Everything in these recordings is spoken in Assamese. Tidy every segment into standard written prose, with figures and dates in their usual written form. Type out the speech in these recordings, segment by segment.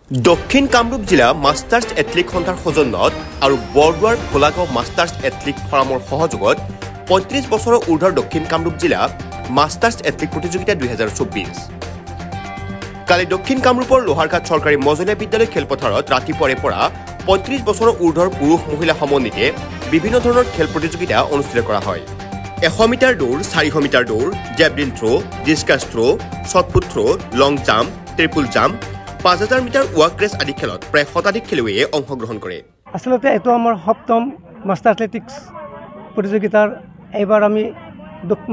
দক্ষিণ কামৰূপ জিলা মাষ্টাৰ্ছ এথলিক সন্থাৰ সৌজন্যত আৰু বৰদুৱাৰ ভোলাগাঁও মাষ্টাৰ্ছ এথলিক ফৰামৰ সহযোগত ৩৫ বছৰৰ ঊৰ্ধৰ দক্ষিণ কামৰূপ জিলা মাষ্টাৰ্ছ এথলিক প্ৰতিযোগিতা ২০২৪ কালি দক্ষিণ কামৰূপৰ লোহাৰঘাট চৰকাৰী মজলীয়া বিদ্যালয় খেলপথাৰত ৰাতিপুৱাৰে পৰা ৩৫ বছৰৰ ঊৰ্ধৰ পুৰুষ মহিলা সমন্বিতে বিভিন্ন ধৰণৰ খেল প্ৰতিযোগিতা অনুষ্ঠিত কৰা হয় ১০০ মিটাৰ দৌৰ ৪০০ মিটাৰ দৌৰ javelin throw discus throw shotput throw long jump triple jump ৫০০০ metre walk race আদি খেলত প্ৰায় শতাধিক খেলুৱৈয়ে অংশগ্ৰহণ কৰে আসলতে এইটো আমাৰ সপ্তম মাষ্টাৰ এথলেটিক্স প্ৰতিযোগিতাৰ এইবাৰ আমি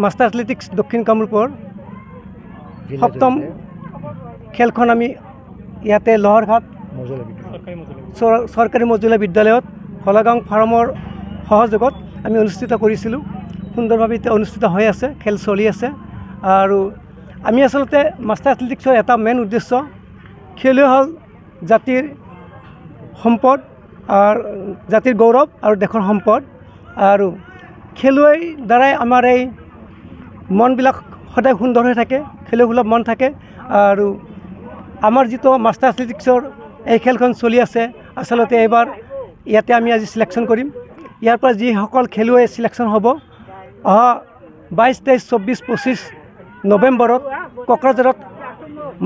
মাষ্টাৰ এথলেটিক্স দক্ষিণ কামৰূপৰ সপ্তম খেলখন আমি ইয়াতে লোহাৰঘাট চৰকাৰী মজলীয়া বিদ্যালয়ত ভোলাগাঁও ফাৰ্মৰ সহযোগত আমি অনুষ্ঠিত কৰিছিলোঁ সুন্দৰভাৱে এতিয়া অনুষ্ঠিত হৈ আছে খেল চলি আছে আৰু আমি আসলতে মাষ্টাৰ এথলেটিক্সৰ এটা মেইন উদ্দেশ্য খেলুৱৈ হ'ল জাতিৰ সম্পদ আৰু জাতিৰ গৌৰৱ আৰু দেশৰ সম্পদ আৰু খেলুৱৈৰ দ্বাৰাই আমাৰ এই মনবিলাক সদায় সুন্দৰ হৈ থাকে খেলুৱৈসুলভ মন থাকে আৰু আমাৰ যিটো মাষ্টাৰ এথলেটিক্সৰ এই খেলখন চলি আছে আসলতে এইবাৰ ইয়াতে আমি আজি সিলেকশ্যন কৰিম ইয়াৰ পৰা যিসকল খেলুৱৈ সিলেকশ্যন হ'ব অহা ২২, ২৩, ২৪, ২৫ নৱেম্বৰত কোকৰাঝাৰত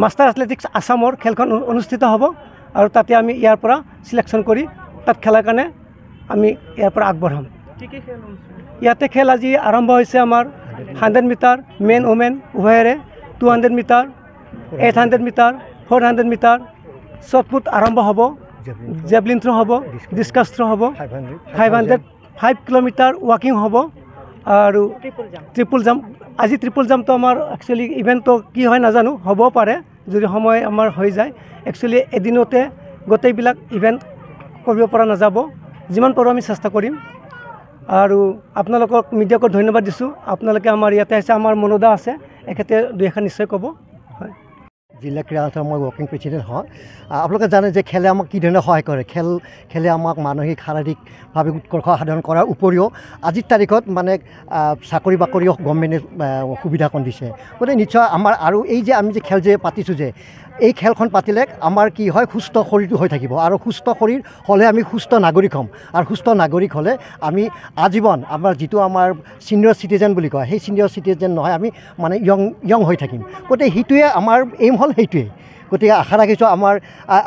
মাষ্টাৰ এথলেটিক্স আসামৰ খেলখন অনুষ্ঠিত হ'ব আৰু তাতে আমি ইয়াৰ পৰা সিলেকশ্যন কৰি তাত খেলাৰ কাৰণে আমি ইয়াৰ পৰা আগবঢ়াম ইয়াতে খেল আজি আৰম্ভ হৈছে আমাৰ 100 মিটাৰ মেন ওমেন উভয়ৰে 200 মিটাৰ 800 মিটাৰ 400 মিটাৰ শ্বটপুট আৰম্ভ হ'ব জেভলিন থ্ৰ হ'ব ডিস্কাছ থ্ৰ হ'ব 5 কিলোমিটাৰ ৱাকিং হ'ব আৰু ট্ৰিপল জাম্প আজি ট্ৰিপল জাম্পটো আমাৰ একচুৱেলি ইভেণ্টটো কি হয় নাজানো হ'ব পাৰে যদি সময় আমাৰ হৈ যায় একচুৱেলি এদিনতে গোটেইবিলাক ইভেণ্ট কৰিব পৰা নাযাব যিমান পাৰোঁ আমি চেষ্টা কৰিম আৰু আপোনালোকক মিডিয়াক ধন্যবাদ দিছোঁ আপোনালোকে আমাৰ ইয়াতে আছে আমাৰ মনোদা আছে এখেতে দুই এখন নিশ্চয় ক'ব হয় জিলা ক্ৰীড়া সন্থাৰ মই ৱৰ্কিং প্ৰেচিডেণ্ট হয় আপোনালোকে জানে যে খেলে আমাক কি ধৰণে সহায় কৰে খেলে আমাক মানসিক শাৰীৰিকভাৱে উৎকৰ্ষ সাধন কৰাৰ উপৰিও আজিৰ তাৰিখত মানে চাকৰি বাকৰিও গভৰ্ণমেণ্টে সুবিধাকণ দিছে গতিকে নিশ্চয় আমাৰ আৰু এই যে আমি যে খেল যে পাতিছোঁ যে এই খেলখন পাতিলে আমাৰ কি হয় সুস্থ শৰীৰটো হৈ থাকিব আৰু সুস্থ শৰীৰ হ'লে আমি সুস্থ নাগৰিক হ'ম আৰু সুস্থ নাগৰিক হ'লে আমি আজীৱন আমাৰ যিটো আমাৰ ছিনিয়ৰ চিটিজেন বুলি কয় সেই ছিনিয়ৰ চিটিজেন নহয় আমি মানে ইয়ং হৈ থাকিম গতিকে সেইটোৱে আমাৰ এইম হ'ল সেইটোৱে গতিকে আশা ৰাখিছোঁ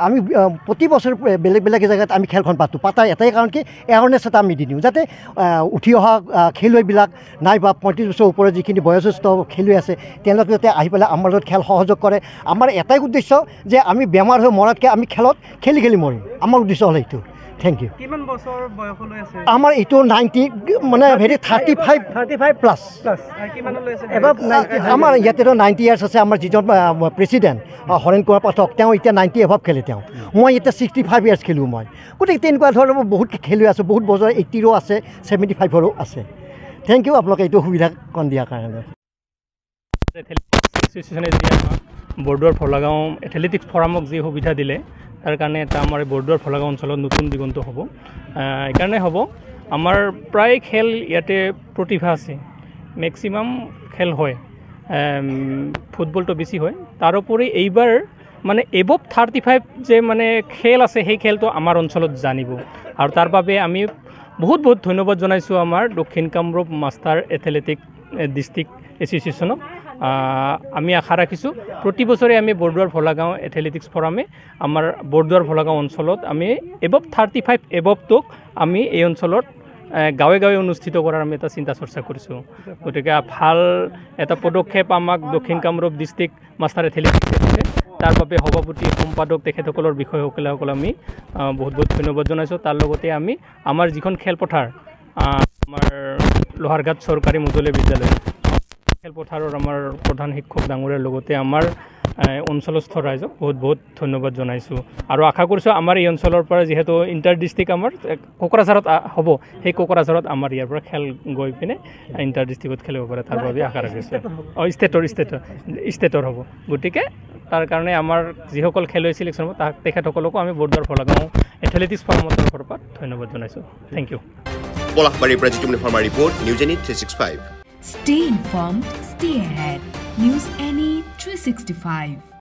আমি প্ৰতি বছৰ বেলেগ বেলেগ জেগাত আমি খেলখন পাতাৰ এটাই কাৰণ কি এৱাৰনেছ এটা আমি দি দিওঁ যাতে উঠি অহা খেলুৱৈবিলাক নাইবা ৩৫ বছৰ ওপৰত যিখিনি বয়োজ্যেষ্ঠ খেলুৱৈ আছে তেওঁলোকে যাতে আহি পেলাই আমাৰ লগত খেল সহযোগ কৰে আমাৰ এটাই উদ্দেশ্য যে আমি বেমাৰ হৈ মৰাতকৈ আমি খেলত খেলি মৰিম আমাৰ উদ্দেশ্য হ'ল এইটো থেংক ইউ কিমান বছৰ বয়সলৈ আছে আমাৰ এইটো 90 মানে হেৰি 35 প্লাছ কিমানলৈ আছে আমাৰ ইয়াতেতো 90 ইয়াৰ্ছ আছে আমাৰ যিজন প্ৰেচিডেণ্ট হৰেণ কুমাৰ পাঠক তেওঁ এতিয়া 90 এভাৱ খেলে তেওঁ মই এতিয়া 65 ইয়াৰ্ছ খেলোঁ মই গতিকে তেনেকুৱা ধৰণৰ বহুত খেলুৱৈ আছে বহুত বছৰ 80ৰো আছে 75ৰো আছে থেংক ইউ আপোনালোকে এইটো সুবিধা কণ দিয়াৰ কাৰণে এছ'চিয়েশ্যনে যি আমাক বৰদুৱাৰ ভোলাগাঁও এথলেটিক্স ফৰামক যি সুবিধা দিলে তাৰ কাৰণে এটা আমাৰ বৰদুৱাৰ ভোলাগাঁও অঞ্চলত নতুন দিগন্ত হ'ব এইকাৰণে হ'ব আমাৰ প্ৰায় খেল ইয়াতে প্ৰতিভা আছে মেক্সিমাম খেল হয় ফুটবলটো বেছি হয় তাৰোপৰি এইবাৰ মানে এবভ 35 যে মানে খেল আছে সেই খেলটো আমাৰ অঞ্চলত জানিব আৰু তাৰ বাবে আমি বহুত ধন্যবাদ জনাইছোঁ আমাৰ দক্ষিণ কামৰূপ মাষ্টাৰ এথলেটিক ডিষ্ট্ৰিক্ট এছ'চিয়েশ্যনক আমি আশা ৰাখিছোঁ প্ৰতি বছৰে আমি বৰদুৱাৰ ভোলাগাঁও এথলেটিক্স ফৰামে আমাৰ বৰদুৱাৰ ভোলাগাঁও অঞ্চলত আমি এবভ 35 এবভটোক আমি এই অঞ্চলত গাঁৱে অনুষ্ঠিত কৰাৰ আমি এটা চিন্তা চৰ্চা কৰিছোঁ গতিকে ভাল এটা পদক্ষেপ আমাক দক্ষিণ কামৰূপ ডিষ্ট্ৰিক্ট মাষ্টাৰ এথলেটিক্স দিছে তাৰ বাবে সভাপতি সম্পাদক তেখেতসকলৰ বিষয়সকলক আমি বহুত ধন্যবাদ জনাইছোঁ তাৰ লগতে আমি আমাৰ যিখন খেলপথাৰ আমাৰ লোহাৰঘাট চৰকাৰী মজলীয়া বিদ্যালয় খেলপথাৰৰ আমাৰ প্ৰধান শিক্ষক ডাঙৰীয়াৰ লগতে আমাৰ অঞ্চলস্থ ৰাইজক বহুত ধন্যবাদ জনাইছোঁ আৰু আশা কৰিছোঁ আমাৰ এই অঞ্চলৰ পৰা যিহেতু ইণ্টাৰ ডিষ্ট্ৰিক্ট আমাৰ কোকৰাঝাৰত হ'ব সেই কোকৰাঝাৰত আমাৰ ইয়াৰ পৰা খেল গৈ পিনে ইণ্টাৰ ডিষ্ট্ৰিক্টত খেলিব পাৰে তাৰ বাবে আশা ৰাখিছোঁ ষ্টেটৰ হ'ব গতিকে তাৰ কাৰণে আমাৰ যিসকল খেলুৱৈ চিলেকশ্যন হ'ব তেখেতসকলকো আমি বৰদুৱাৰ ভোলাগাঁও এথলেটিক্স ফৰামৰ তৰফৰ পৰা ধন্যবাদ জনাইছোঁ থেংক ইউ পলাশবাৰীৰ পৰা জিতুমণি শৰ্মাৰ report news any 365 Stay informed, stay ahead. News Any 365.